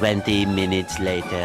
20 minutes later.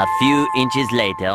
A few inches later.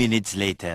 Minutes later.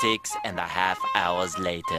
6.5 hours later.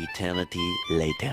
Eternity later.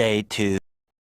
Day 2.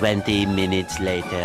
20 minutes later.